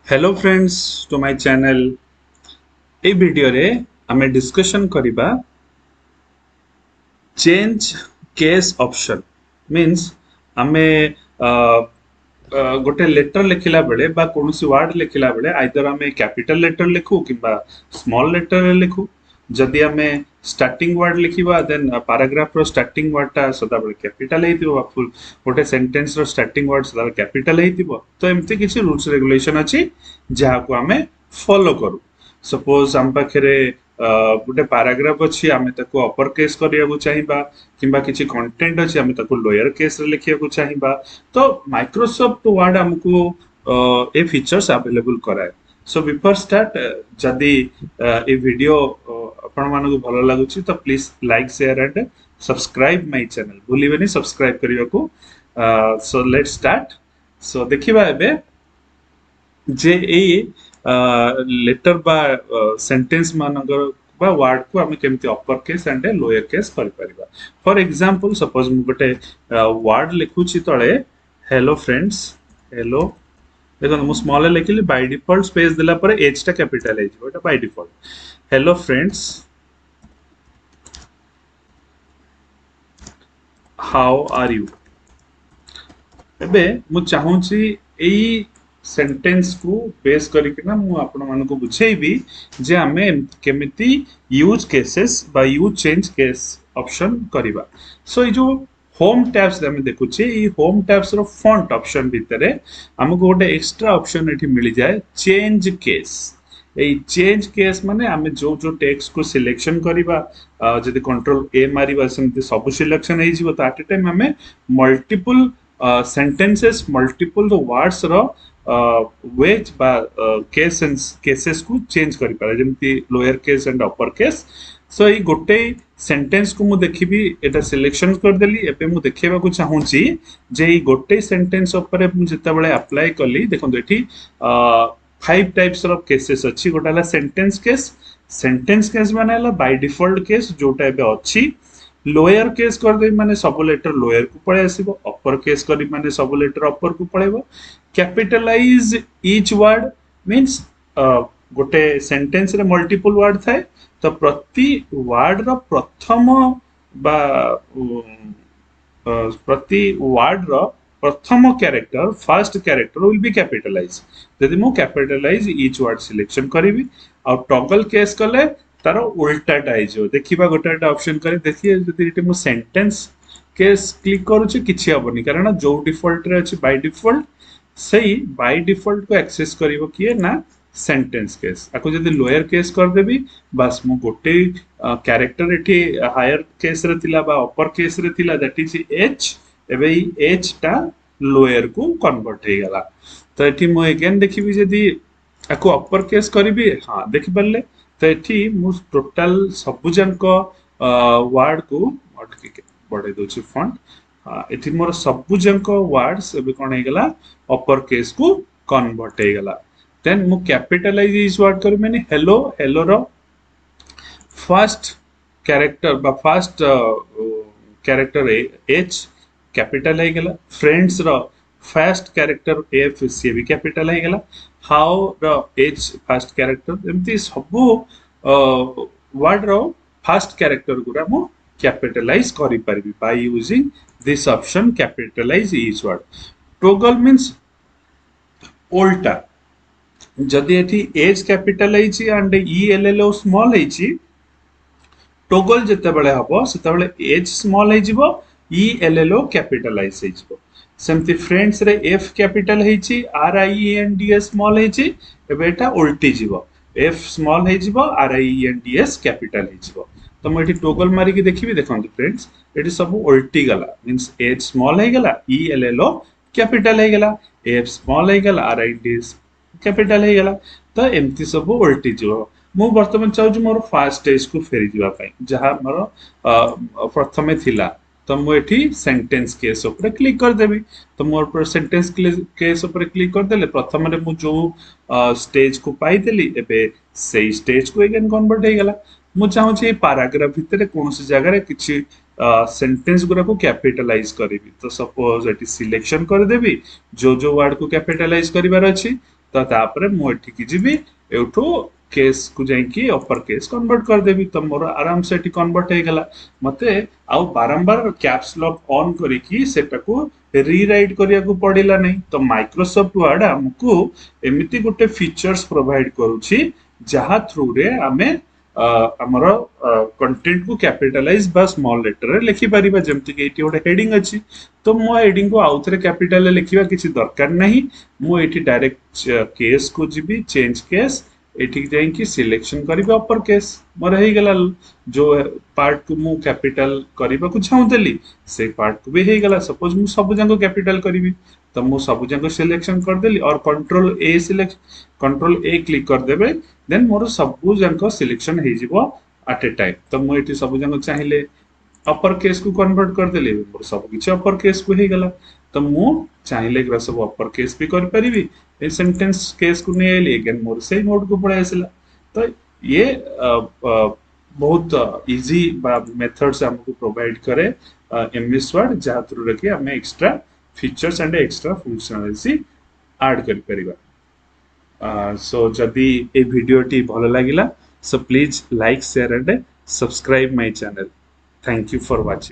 Hello friends to my channel. ए video रे आमे डिस्कशन करिबा चेंज केस ऑप्शन मींस आमे गोटे लेटर लिखिला बेले बा कोनोसी वर्ड लिखिला बेले आइदर आमे कैपिटल लेटर लिखू किबा स्मॉल लेटर रे लिखू। जदि आमे स्टार्टिंग वर्ड लिखिबा देन पैराग्राफ रो स्टार्टिंग वर्ड ता सदा बेले कैपिटल हेतिबो बा फुल गोटे सेंटेंस रो स्टार्टिंग वर्ड सदा कैपिटल हेतिबो। तो एमती किछि रूल्स रेगुलेशन अछि जहा को आमे फॉलो करू। सपोज हम पाखरे गोटे पैराग्राफ अछि आमे ताको अपर केस करिया चाहिबा किंबा किछि कंटेंट अछि आमे ताको लोअर केस रे लिखिया को चाहिबा। तो माइक्रोसॉफ्ट वर्ड हमको ए फीचर्स अवेलेबल कराए। सो बिफोर स्टार्ट जदि ए वीडियो आपण मानको भलो लागुछि तो please like share and subscribe my channel भूलिबेनी सब्सक्राइब करिया को। So let's start. सो देखिबा एबे जे ए लेटर बा सेंटेंस मानकर बा वर्ड को आमे केमती upper case and lower case करि परिबा। फॉर एग्जांपल सपोज मु गोटे वर्ड लिखुछि तळे हेलो फ्रेंड्स। हेलो देखो मु स्मॉल लिखिली बाय डिफॉल्ट स्पेस दिला पर एच टा कैपिटल हेजिबो एटा by default. Hello friends how are you. एबे मु चाहूची एई सेंटेंस को बेस करके ना मु आपण मानको बुझेइबी जे हमें केमिति यूज केसेस बा यूज चेंज केस ऑप्शन करिबा। सो ये जो होम टैब्स हमें देखुचे ये होम टैब्स रो फॉन्ट ऑप्शन भितरे हमको गोटे एक्स्ट्रा ऑप्शन एठी मिल जाए चेंज केस। ए चेंज केस माने हमें जो जो टेक्स्ट को सिलेक्शन करिबा जदि कंट्रोल ए मारिबा सेमति सब सिलेक्शन हे जिवो तो एट ए टाइम हमें मल्टीपल सेंटेंसेस मल्टीपल वर्ड्स रो वेज बा केसेस को चेंज करि पारे जेमति lower case and upper case. So ये गोटे सेंटेंस को मु देखिबी एटा सिलेक्शन कर देली एबे मु देखेबा को चाहूची जे ई गोटे सेंटेंस ऊपर मु जेता बेले अप्लाई कली देखो एठी 5 टाइप्स ऑफ केसेस अछि। गोटा हला सेंटेंस केस माने हला बाय डिफॉल्ट केस जोटा एबे अछि। लोअर केस कर दे माने सब लेटर लोअर को पळे आसीबो। अपर केस करी माने सब लेटर अपर को पळेबो। कैपिटलाइज ईच वर्ड मींस गोटे सेंटेंस रे मल्टीपल वर्ड थाए तो प्रति वर्ड रो प्रथम बा प्रति वर्ड रो प्रथम character first character will be capitalize. यदि मु कैपिटलाइज ईच वर्ड सिलेक्शन करिवि आ टॉगल केस कले तार उल्टाटा आइजो देखिबा गोटे ऑप्शन करे देखिए जदि इटे मु सेंटेंस केस क्लिक करूची किछि हबनी कारण जो डिफॉल्ट रे अछि बाय डिफॉल्ट सही बाय डिफॉल्ट को एक्सेस करिवो किए ना सेंटेंस केस। आको जदि लोअर केस कर देबी बस मु गोटे कैरेक्टर एठी हायर केस रे थिला बा अपर केस रे थिला दैट इज एच एबे एच टा लोअर को कन्वर्ट हे गला। तो एठी मु अगेन देखिबी जदि आको अपर केस करिवि हां देखि परले तो एठी मु टोटल सबु जंक वर्ड को अटके बढ़े दोछि फॉन्ट एठी मोर सबु जंक वर्ड्स एबे कोन हे गला अपर केस को कन्वर्ट हे गला। देन मु कैपिटलाइज इस वर्ड कर माने हेलो हेलो रो फर्स्ट कैरेक्टर बा फर्स्ट कैरेक्टर एच कैपिटल हे गला। फ्रेंड्स रो फर्स्ट कैरेक्टर एफ सी भी कैपिटल हे गला। हाउ रो एच फर्स्ट कैरेक्टर एमती सबु वर्ड रो फर्स्ट कैरेक्टर गुरा मु कैपिटलाइज करि परबी by using this option capitalise each word. Toggle means उल्टा जदि एठी एच कैपिटल हेछि and E L L O small हेछि टॉगल जते बेले हबो सेते बेले एच स्मॉल हे जिवो E L L O capitalise हे जिवो। सेमति फ्रेंड्स रे एफ कैपिटल हेछि R I N D S small हेछि एबे एटा उल्टी जिवो एफ स्मॉल हे जिवो R I N D S capital हे जिवो। तो मैं एठी टॉगल मारी के देखिबी देखंतु फ्रेंड्स एठी सब उल्टी गला मींस एच स्मॉल हे गला E L L O capital हे गला एफ स्मॉल हे गला R I D S capital हे गला। तो एमती सब उल्टी जिवो। मु वर्तमान चाहूछु मोर फर्स्ट स्टेज को फेरी जिवा पई जहा मोर प्रथमे थिला तो मु एठी सेंटेंस केस ऊपर क्लिक कर देबी। तो मोर पर सेंटेंस केस ऊपर क्लिक कर देले प्रथम रे मु जो स्टेज को पाई देली एबे सेही स्टेज को अगेन कन्वर्ट हे गला। मु चाहूछि ए पैराग्राफ भितरे कोनोसी जगह रे किछि सेंटेंस गुरा को कैपिटलाइज करिवि तो सपोज एटी सिलेक्शन कर देबी जो जो वर्ड को कैपिटलाइज करिवार अछि तो तापर मु एठी जीवी एठू केस को जाइकी अपर केस कन्वर्ट कर देबी तो मोर आराम से एठी कन्वर्ट हे गला मते आउ बारंबार कैप्स लॉक ऑन करिकी सेटा को रीराइट करिया को पड़िला नहीं तो माइक्रोसॉफ्ट वर्ड हमको एमिति गोटे फीचर्स प्रोवाइड करूची जहा थ्रू रे आमे आमर कंटेंट को कैपिटलाइज बा स्मॉल लेटर रे लिखि परिबा जेमति कि एटी गोटे हेडिंग अछि तो मो हेडिंग को आउथरे कैपिटल रे लिखिबा किछि दरकार नहीं मो एटी डायरेक्ट केस को जीबी चेंज केस एठी जाई कि सिलेक्शन करिबा अपर केस मोर हे गेला जो पार्ट को मु कैपिटल करिबा को चाहूतली से पार्ट को भी हे गेला सपोज मु सब जंग कैपिटल करिबी तो मु सब जंग सिलेक्शन कर देली और कंट्रोल ए क्लिक कर देबे देन मोर सब जंग सिलेक्शन हे जिवो एट ए टाइम तो मु एठी सब जंग चाहिले अपर केस को कन्वर्ट कर देली मोर सब किछ अपर केस को हे गेला तो मु चाहिले कि सब अपर केस भी कर परिबी ए सेंटेंस केस को ने एली अगेन मोर से मोड को पड़े आसला तो ये बहुत इजी मेथड्स हमको प्रोवाइड करे एमएस वर्ड जहा थ्रू रे कि हमें extra features and extra functionality add कर परिबा सो जदी ए वीडियो टी भलो लागिला so please like share and subscribe my channel thank you for watching